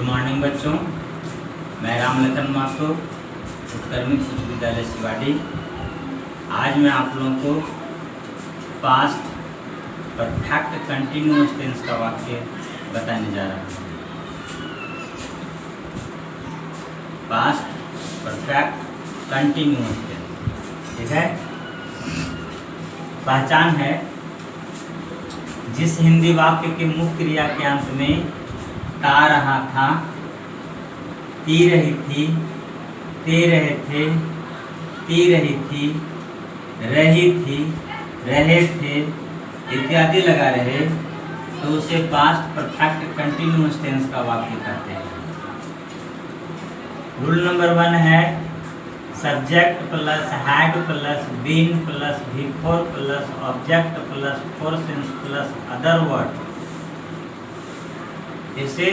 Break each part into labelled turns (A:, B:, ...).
A: Good morning बच्चों, मैं रामलखन माथुर, उत्कर्मिक उच्च विद्यालय शिवाड़ी। आज मैं आप लोगों को पास्ट परफेक्ट कंटिन्यूअस टेंस का वाक्य बताने जा रहा हूँ। पास्ट परफेक्ट कंटिन्यूअस टेंस, ठीक है। पहचान है जिस हिंदी वाक्य के मुख्य क्रिया के अंत में ता रहा था, ती रही थी, ते रहे थे, ती रही थी, रही थी, रहे थे इत्यादि लगा रहे तो उसे पास्ट परफेक्ट कंटिन्यूअस टेंस का वाक्य कहते हैं। रूल नंबर 1 है subject plus had plus been plus before plus object plus for since plus other word. इसे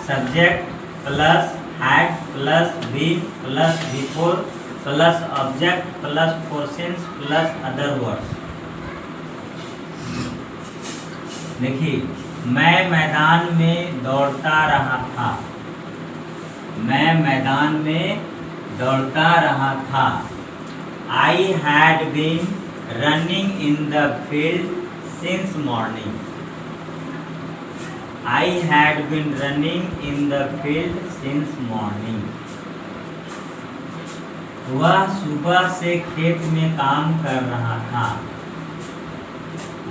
A: subject plus had plus been plus before plus object plus for since plus other words. देखिए, मैं मैदान में दौड़ता रहा था, मैं मैदान में दौड़ता रहा था। I had been running in the field since morning. I had been running in the field since morning. वह सुबह से खेत में काम कर रहा था,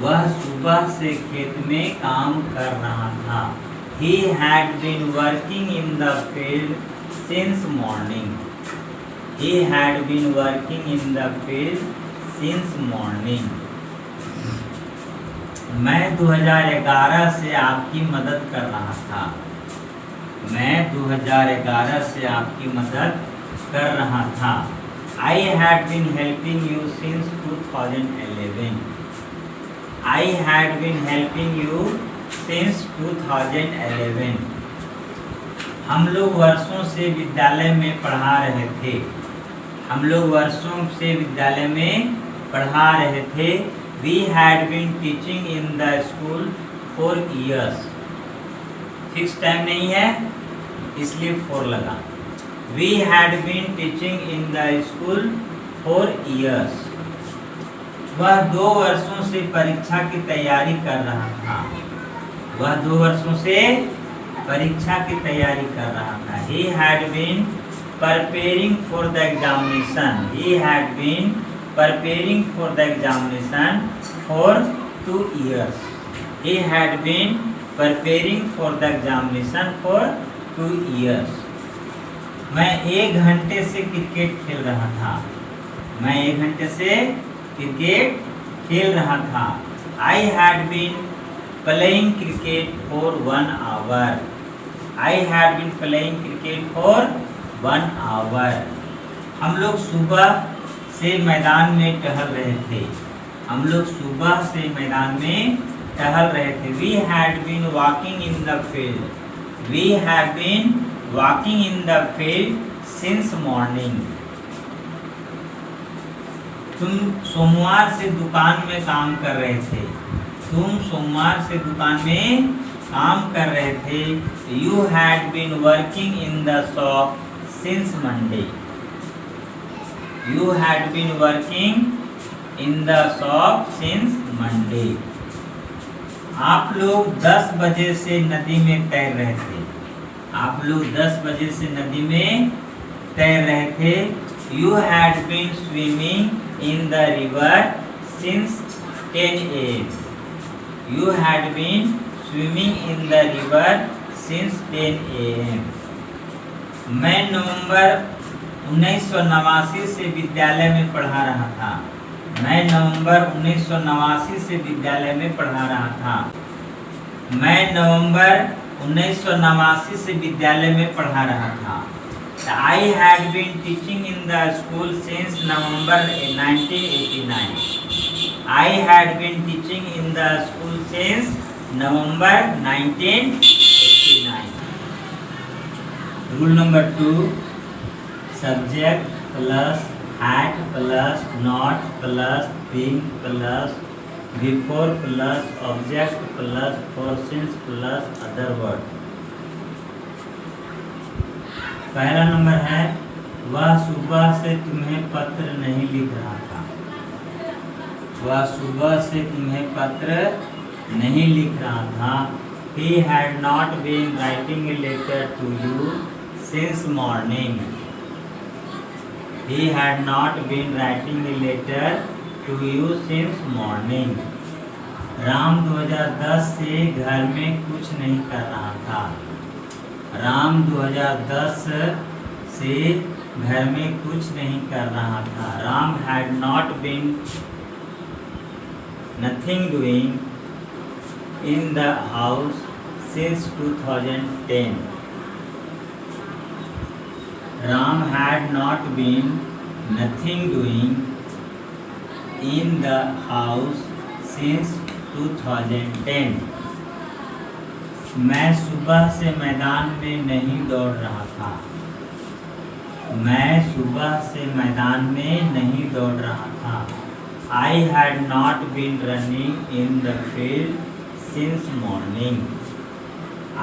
A: वह सुबह से खेत में काम कर रहा था। He had been working in the field since morning. He had been working in the field since morning. मैं 2011 से आपकी मदद कर रहा था, मैं 2011 से आपकी मदद कर रहा था। I had been helping you since 2011. I had been helping you since 2011. हम लोग वर्षों से विद्यालय में पढ़ा रहे थे, हम लोग वर्षों से विद्यालय में पढ़ा रहे थे। We had been teaching in the school for years. Fix time नहीं है इसलिए 4 लगा। We had been teaching in the school for years. वह 2 वर्षों से परीक्षा की तैयारी कर रहा था, वह 2 वर्षों से परीक्षा की तैयारी कर रहा था। He had been preparing for the examination. He had been preparing for the examination for 2 years. He had been preparing for the examination for 2 years. मैं 1 घंटे से क्रिकेट खेल रहा था, मैं 1 घंटे से क्रिकेट खेल रहा था। I had been playing cricket for 1 hour. I had been playing cricket for 1 hour. हम लोग सुबह से मैदान में टहल रहे थे, हम लोग सुबह से मैदान में टहल रहे थे। We had been walking in the field. We have been walking in the field since morning. तुम सोमवार से दुकान में काम कर रहे थे, तुम सोमवार से दुकान में काम कर रहे थे। You had been working in the shop since Monday. You had been working in the shop since Monday. आप लोग 10 बजे से नदी में तैर रहे थे, आप लोग 10 बजे से नदी में तैर रहे थे। You had been swimming in the river since 10 a.m. You had been swimming in the river since 10 a.m. मैं नवंबर 1989 से विद्यालय में पढ़ा रहा था, मैं नवंबर 1989 से विद्यालय में पढ़ा रहा था। मैं नवंबर 1989 से विद्यालय में पढ़ा रहा था। I had been teaching in the school since November 1989. I had been teaching in the school since November 1989. Rule number 2, subject plus had plus not plus been plus before plus object plus for since plus other word. पहला number है वह सुबह से तुम्हें पत्र नहीं लिख रहा था। वह सुबह से तुम्हें पत्र नहीं लिख रहा था। He had not been writing a letter to you since morning. He had not been writing a letter to you since morning. Ram 2010 से घर में कुछ नहीं कर रहा था। राम 2010 से घर में कुछ नहीं कर रहा था। Ram had not been nothing doing in the house since 2010. Ram had not been nothing doing in the house since 2010. मैं सुबह से मैदान में नहीं दौड़ रहा था। मैं सुबह से मैदान में नहीं दौड़ रहा था। I had not been running in the field since morning.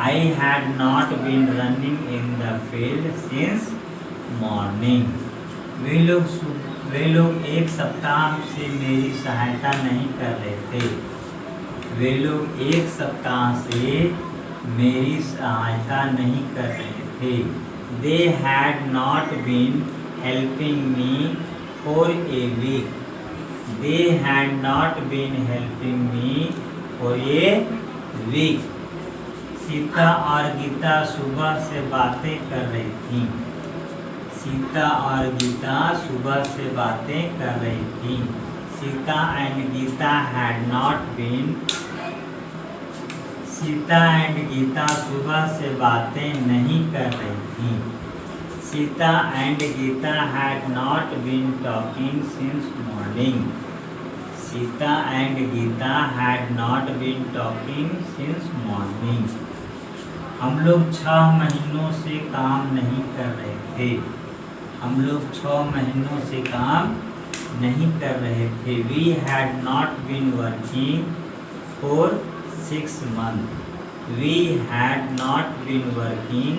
A: I had not been running in the field since morning. वे लोग एक सप्ताह से मेरी सहायता नहीं कर रहे थे। वे लोग एक सप्ताह से मेरी सहायता नहीं कर रहे थे। They had not been helping me for a week. They had not been helping me for a week. Sita और गीता सुबह से बातें कर रही थी। सीता और गीता सुबह से बातें कर रही थी। Sita and Gita had not been. Sita and Gita सुबह से बातें नहीं कर रही थी। Sita and Gita had not been talking since morning. Sita and Gita had not been talking since morning. हम लोग 6 महीनों से काम नहीं कर रहे थे। हम लोग 6 महीनों से काम नहीं कर रहे थे। We had not been working for 6 months. We had not been working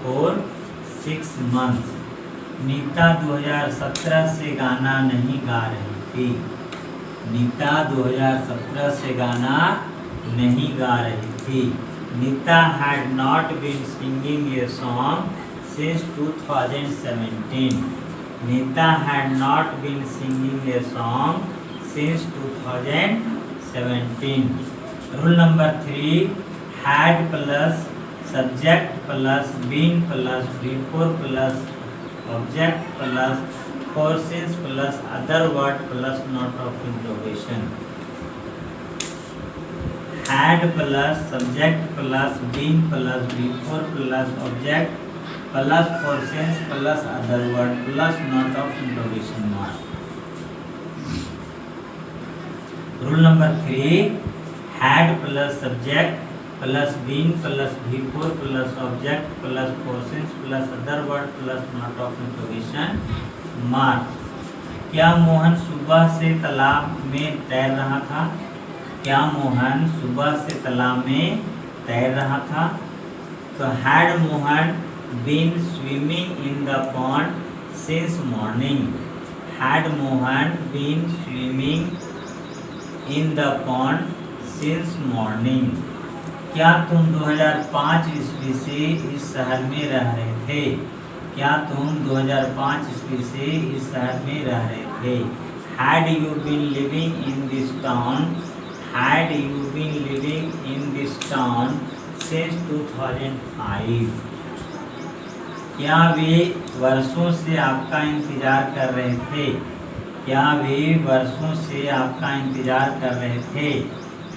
A: for 6 months. Nita 2017 से गाना नहीं गा रही थी। नीता 2017 से गाना नहीं गा रही थी। Nita had not been singing a song since 2017. Nita had not been singing a song since 2017. Rule number 3, had plus subject plus been plus before plus object plus persons plus other word plus note of interrogation. Had plus subject plus been plus before plus object plus persons plus other word plus note of interrogation mark. Rule number 3, had plus subject plus been plus before plus object plus persons plus other word plus note of interrogation mark. क्या मोहन सुबह से तालाब में तैर रहा था? क्या मोहन सुबह से तालाब में तैर रहा था? तो had Mohan been swimming in the pond since morning. Had Mohan been swimming in the pond since morning. क्या तुम 2005 ईस्वी से इस शहर में रह रहे थे? क्या तुम 2005 ईस्वी से इस शहर में रह रहे थे? Had you been living in this town? Had you been living in this town since 2005? क्या वे वर्षों से आपका इंतजार कर रहे थे? क्या वे वर्षों से आपका इंतजार कर रहे थे?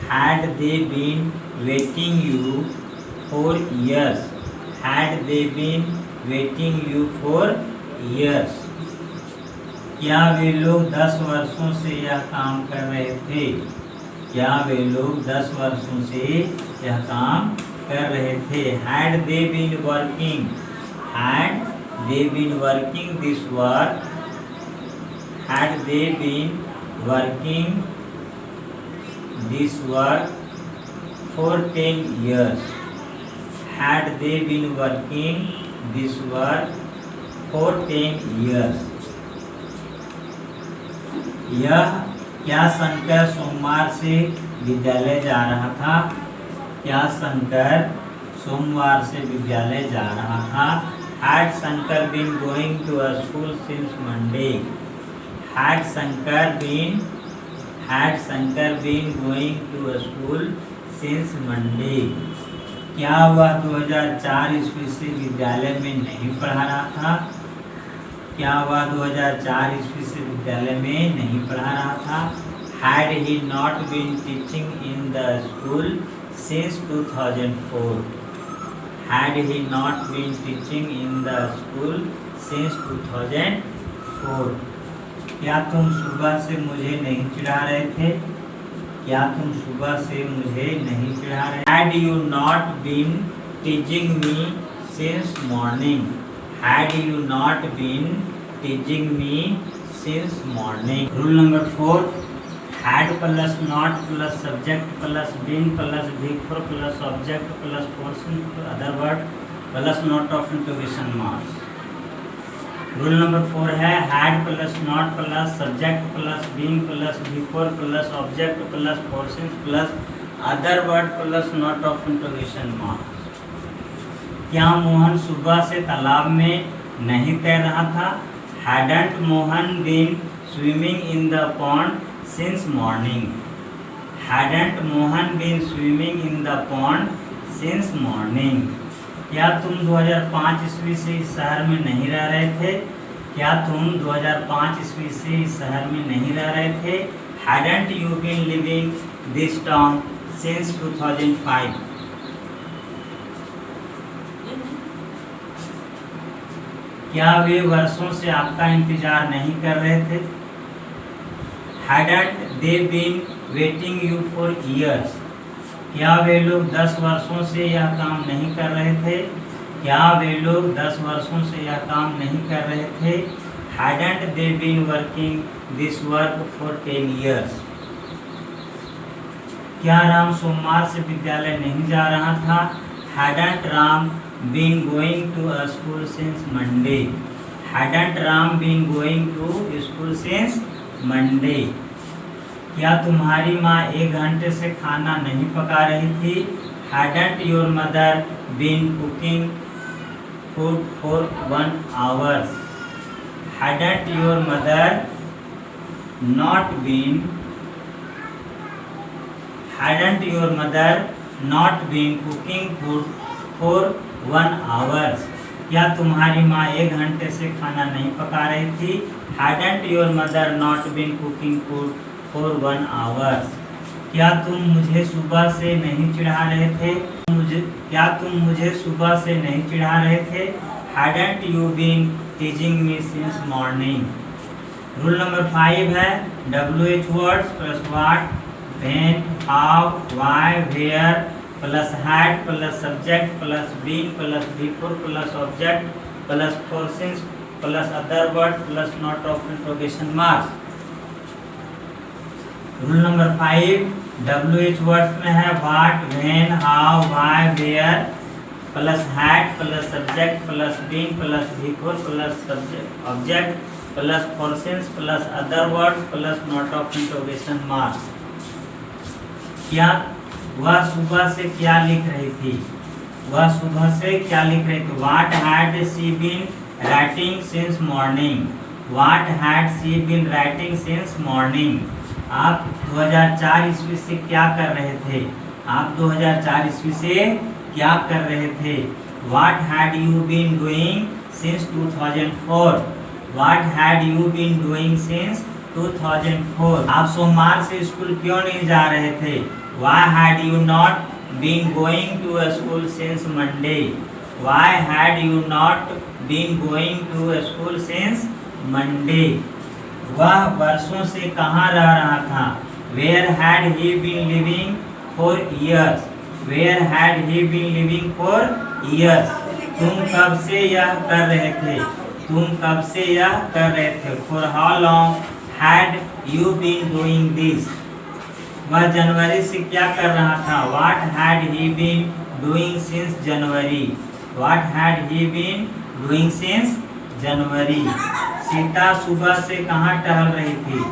A: Had they been waiting you for years? Had they been waiting you for years? क्या वे लोग 10 वर्षों से यह काम कर रहे थे? क्या वे लोग 10 वर्षों से यह काम कर रहे थे? Had they been working? Had they been working this work? Had they been working this work for 10 years? had they been working this work for 10 years? यह क्या शंकर सोमवार से विद्यालय जा रहा था? क्या शंकर सोमवार से विद्यालय जा रहा था? Had Shankar been going to a school since Monday? Had Shankar been going to a school since Monday? क्या वह 2004 ईस्वी से विद्यालय में नहीं पढ़ा रहा था? क्या वह 2004 ईस्वी से विद्यालय में नहीं पढ़ा रहा था? Had he not been teaching in the school since 2004? Had he not been teaching in the school since 2004? क्या तुम सुबह से मुझे नहीं चिढ़ा रहे थे? क्या तुम सुबह से मुझे नहीं चिढ़ा रहे? Had you not been teaching me since morning? Had you not been teaching me since morning? Rule number 4. Had plus not plus subject plus been plus before plus object plus person other word plus not of interrogation marks. Rule number 4 है had plus not plus subject plus being plus before plus object plus person plus other word plus not of interrogation marks. क्या मोहन सुबह से तालाब में नहीं तैर रहा था? Hadn't Mohan been swimming in the pond since morning? Hadn't Mohan been swimming in the pond since morning? क्या तुम 2005 ईस्वी से इस शहर में नहीं रह रहे थे? क्या तुम 2005 ईस्वी से इस शहर में नहीं रह रहे थे? Hadn't you been living this town since 2005? क्या वे वर्षों से आपका इंतजार नहीं कर रहे थे? Hadn't they been waiting you for years? क्या वे लोग 10 वर्षों से यह काम नहीं कर रहे थे? क्या वे लोग 10 वर्षों से यह काम नहीं कर रहे थे? Hadn't they been working this work for 10 years? क्या राम सोमवार से विद्यालय नहीं जा रहा था? Hadn't Ram been going to a school since Monday? Hadn't Ram been going to school since Monday? क्या तुम्हारी माँ 1 घंटे से खाना नहीं पका रही थी? Hadn't your mother been cooking food for 1 hour? Hadn't your mother not been cooking food for 1 hour? क्या तुम्हारी माँ 1 घंटे से खाना नहीं पका रही थी? Hadn't your mother not been cooking food for 1 hour? क्या तुम मुझे सुबह से नहीं चिढ़ा रहे थे? क्या तुम मुझे सुबह से नहीं चिढ़ा रहे थे? Hadn't you been teaching me since morning? Rule number 5 है WH words plus what, when, how, why, where plus had plus subject plus been plus before plus object plus persons plus other word plus not of interrogation marks. Rule number 5 WH words में है what, when, how, why, where plus had plus subject plus been plus before plus object plus persons plus other words plus not of interrogation marks. क्या वह सुबह से क्या लिख रही थी? वह सुबह से क्या लिख रही थी? What had she been writing since morning? What had she been writing since morning? आप 2004 ईस्वी से क्या कर रहे थे? आप 2004 ईस्वी से क्या कर रहे थे? What had you been doing since 2004? What had you been doing since 2004? आप सोमवार से स्कूल क्यों नहीं जा रहे थे? Why had you not been going to a school since Monday? Why had you not been going to a school since Monday? वह वर्षों से कहाँ रह रहा था? Where had he been living for years? Where had he been living for years? तुम कब से यह कर रहे थे? तुम कब से यह कर रहे थे? For how long had you been doing this? वह जनवरी से क्या कर रहा था? What had he been doing since January? What had he been doing since January? Sita सुबह से कहाँ टहल रही थी?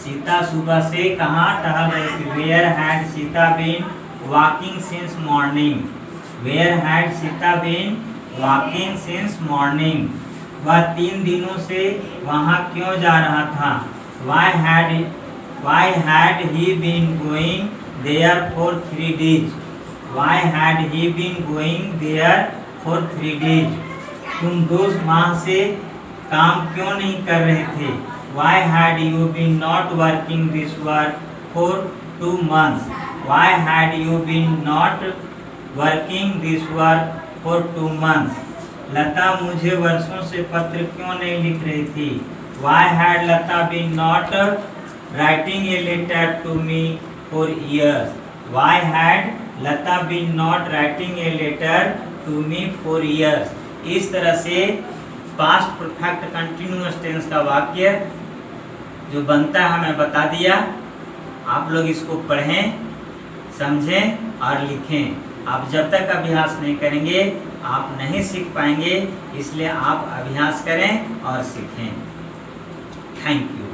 A: सीता सुबह से कहाँ टहल रही थी? Where had Sita been walking since morning? Where had Sita been walking since morning? वह 3 दिनों से वहाँ क्यों जा रहा था? Why had he been going there for 3 days? Why had he been going there for 3 days? तुम 2 माह से काम क्यों नहीं कर रहे थे? Why had you been not working this work for 2 months? Why had you been not working this work for 2 months? लता मुझे वर्षों से पत्र क्यों नहीं लिख रही थी? Why had Lata been not writing a letter to me for years? Why had Lata been not writing a letter to me for years? इस तरह से पास्ट परफेक्ट कंटिन्यूअस टेंस का वाक्य जो बनता है मैं बता दिया। आप लोग इसको पढ़ें, समझें और लिखें। आप जब तक अभ्यास नहीं करेंगे आप नहीं सीख पाएंगे, इसलिए आप अभ्यास करें और सीखें। Thank you.